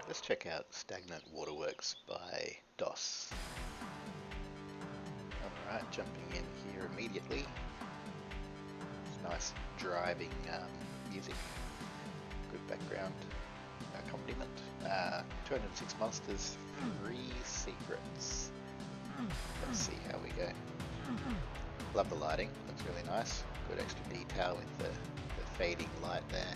Let's check out Stagnant Waterworks by DOS. Alright, jumping in here immediately. Nice driving music, good background accompaniment. 206 monsters, 3 secrets. Let's see how we go. Love the lighting, looks really nice. Good extra detail with the fading light there.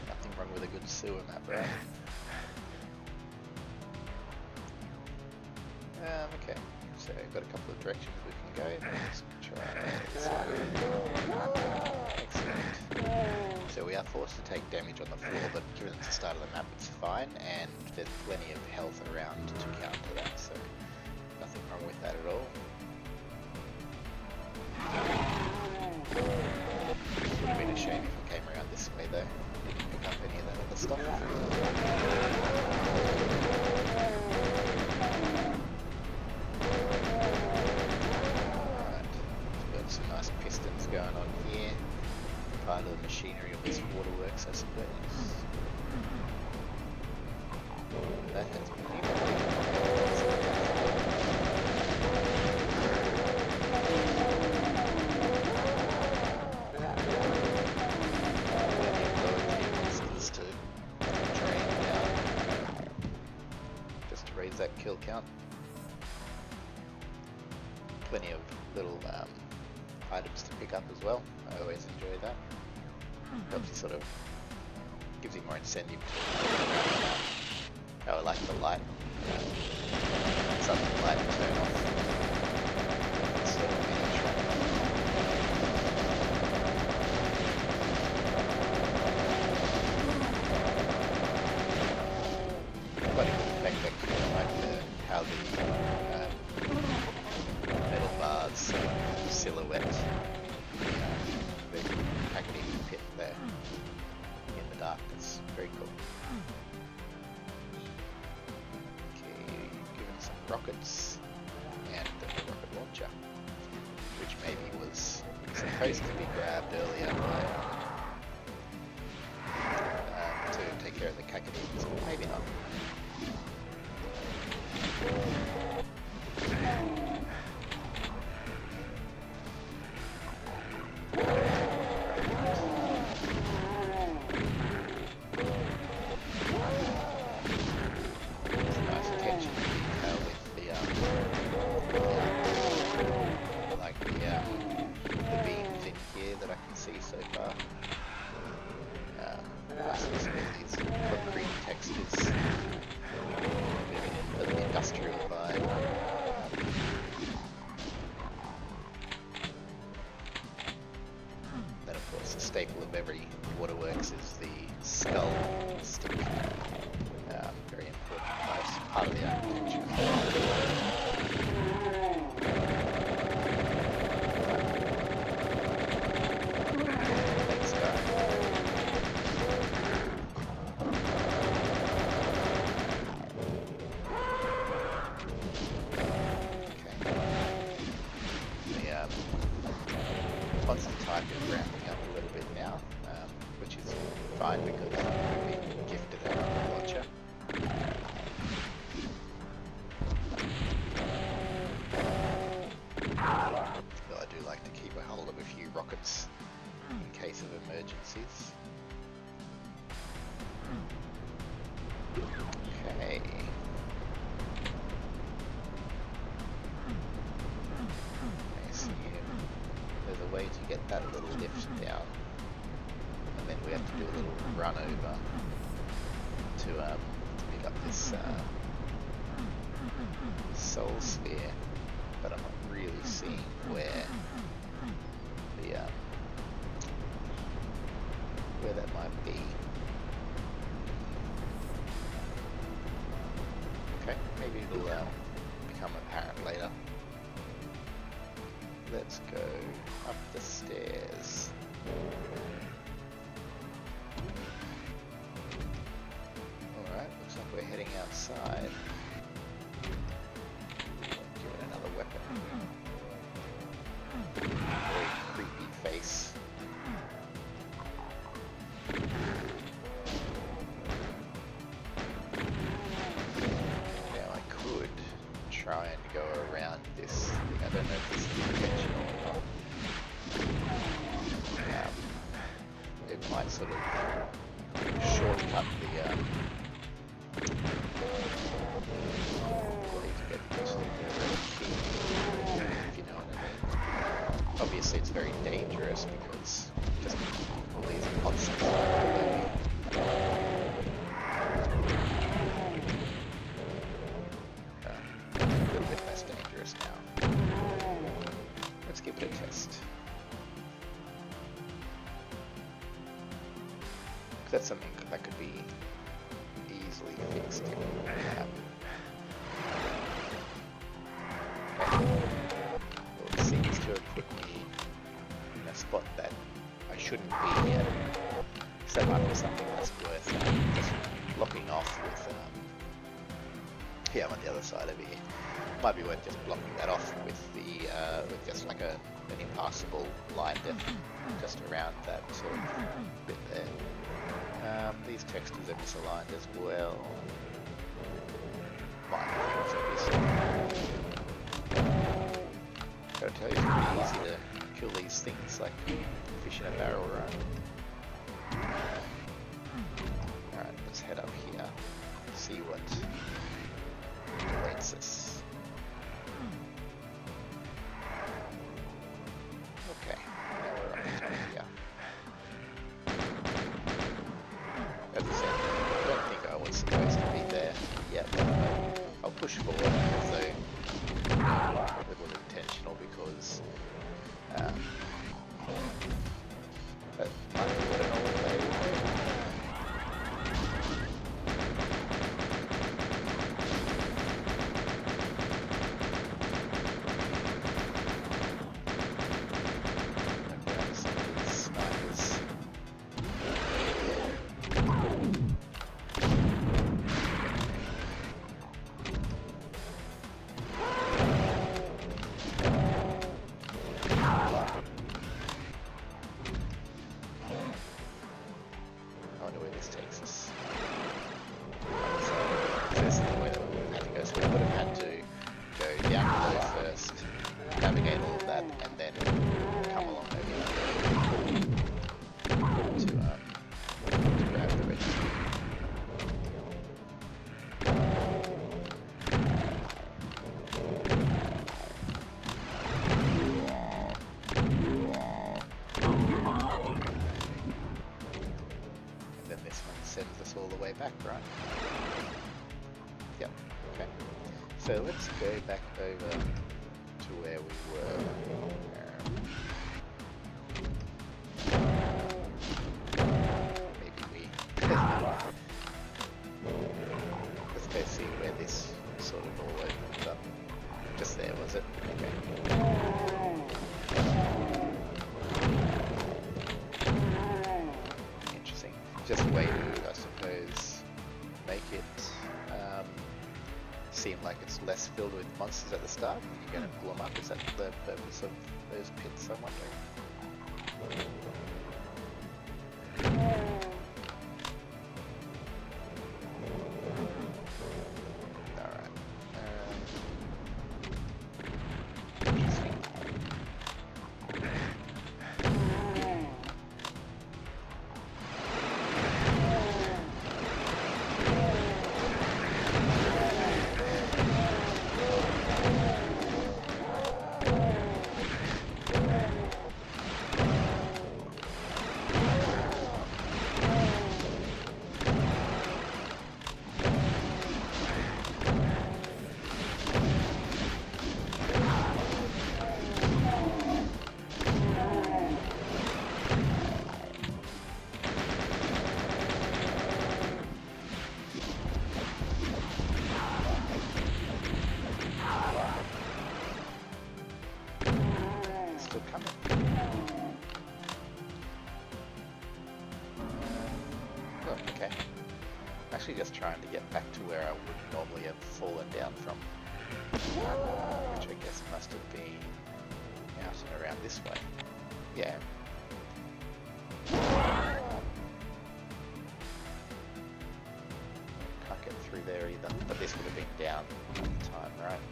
Nothing wrong with a good sewer map, right? Okay, so I've got a couple of directions we can go. Let's try this one. Excellent. So we are forced to take damage on the floor, but given it's the start of the map, it's fine, and there's plenty of health around to counter that, so nothing wrong with that at all. Would have been a shame if we came around this way though. Didn't pick up any of that other stuff. Alright, we've got some nice pistons going on here. Part of the machinery of this waterworks, I suppose. That has been that kill count. Plenty of little items to pick up as well. I always enjoy that. Helps you sort of, gives you more incentive to. Oh, I like the light. Sudden light turn off. Sort of mini trap. Quite a good effect actually. I like how the metal bars silhouette the packaging pit there in the dark. It's very cool. Okay, given some rockets and a rocket launcher, which maybe was supposed to be grabbed earlier to take care of the cacodemons, but maybe not. Nice attention to detail with the like the beams in here that I can see so far. Nice to see these concrete textures. The industrial vibe. Then of course the staple of every waterworks is the skull stick. Very important part of the architecture. Thanks, guy. Monster type is ramping up a little bit now, which is fine because we've been gifted a launcher. Though I do like to keep a hold of a few rockets in case of emergencies. Okay. There's a way to get that little lift down, and then we have to do a little run over to pick up this soul sphere, but I'm not really seeing where that might be. Okay, maybe it'll become apparent later. Let's go up the stairs. Alright, looks like we're heading outside. Give it another weapon. Very creepy face. obviously it's very dangerous because just all these pots a little bit less dangerous now. Let's give it a test. That's something that could be easily fixed. Well, it seems to have put me in a spot that I shouldn't be in. So it might be something that's worth just blocking off with. Yeah, I'm on the other side of here. Might be worth just blocking that off with the with just like an impassable line just around that sort of bit there. These textures are misaligned as well. Minor things, obviously. Gotta tell you, it's pretty easy to kill these things like fish in a barrel, right? Alright, let's head up here. See what awaits us. Okay, now we're up to top here. As I said, I don't think I was supposed to be there yet. I'll push forward as though it was intentional because that might be what an old day would do. Back, right? Yep, okay. So let's go back over to where we were. Maybe we... Let's go see where this sort of all opens up. Just there, was it? Okay. Interesting. Just way to, I suppose, make it seem like it's less filled with monsters at the start. You're going to pull them up. Is that the purpose of those pits, I'm wondering? Alright. Interesting. Actually just trying to get back to where I would normally have fallen down from, which I guess must have been out and around this way. Yeah. Can't get through there either, but this would have been down at the time, right?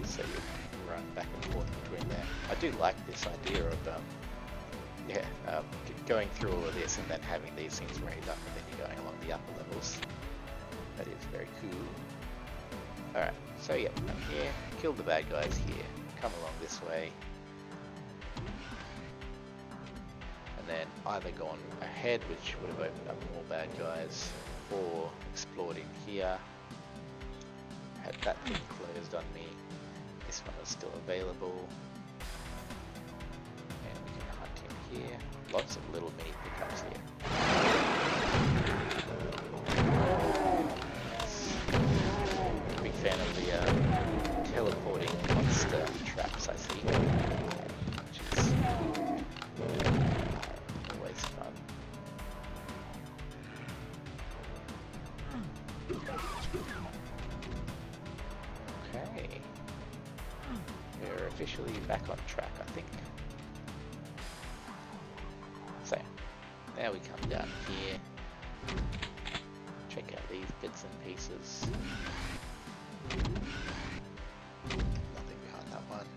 So you run back and forth between there. I do like this idea of going through all of this and then having these things raised up and then you're going along the upper levels. That is very cool. Alright, so yeah, I'm here, kill the bad guys here, come along this way, then either gone ahead, which would have opened up more bad guys, or explored in here, had that thing closed on me. This one is still available, and we can hunt him here. Lots of little mini pickups here. Big fan of the teleporting monster traps I see, which is always fun. Okay, we're officially back on track, I think. So, now we come down here, check out these bits and pieces. Nothing behind that one.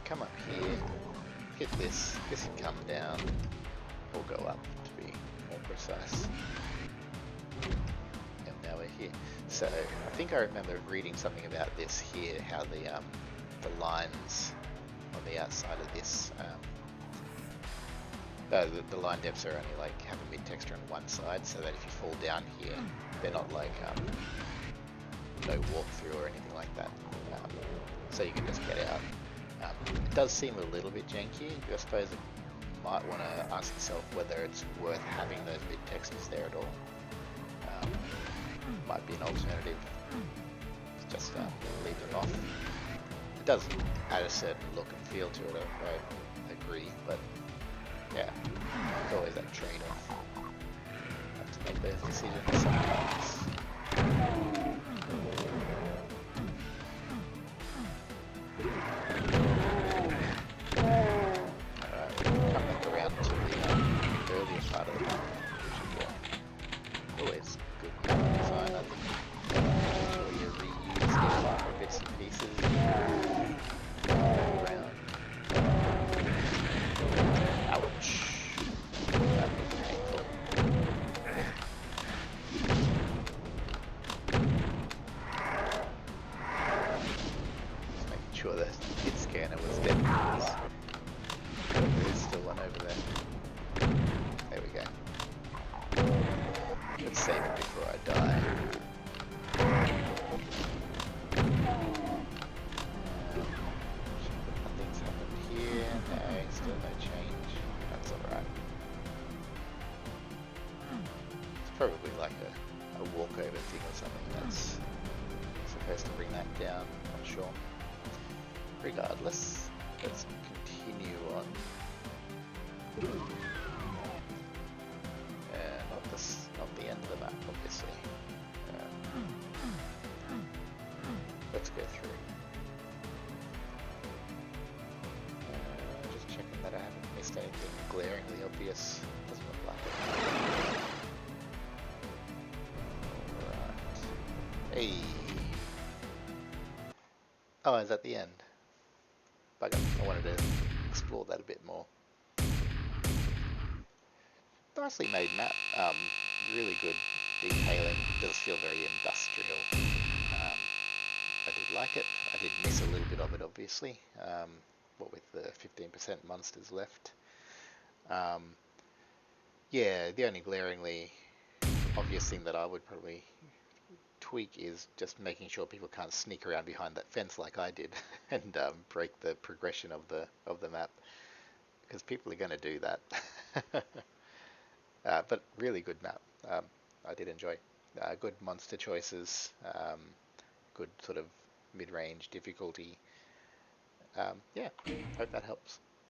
Come up here, hit this can come down, or go up to be more precise. And now we're here. So, I think I remember reading something about this here, how the lines on the outside of this, the line depths are only like have a mid-texture on one side, so that if you fall down here, they're not like no walkthrough or anything like that. So you can just get out. It does seem a little bit janky. I suppose you might want to ask yourself whether it's worth having those mid-textures there at all. Might be an alternative. Just leave them off. It does add a certain look and feel to it, I agree, but yeah, it's always that trade-off. Have to make those decisions sometimes. Alright, come back around to the earlier part of the map, which is always good map design, I think. Make sure you reuse different bits and pieces around. Ouch. That was painful. Just making sure the hit scanner was dead. There's still one over there. There we go. Let's save it before I die. Nothing's happened here. No, still no change. That's alright. It's probably like a walkover thing or something that's supposed to bring that down. Not sure. Regardless, let's continue on. Not the end of the map, obviously. Let's go through. Just checking that I haven't missed anything glaringly obvious. Doesn't look like it. Alright. Hey! Oh, is that the end? Bugger. I wanted to explore that a bit more. Nicely made map. Really good detailing. Does feel very industrial. I did like it. I did miss a little bit of it, obviously. What with the 15% monsters left. Yeah, the only glaringly obvious thing that I would probably tweak is just making sure people can't sneak around behind that fence like I did and break the progression of the map, because people are going to do that. But really good map. I did enjoy. Good monster choices. Good sort of mid-range difficulty. Yeah, hope that helps.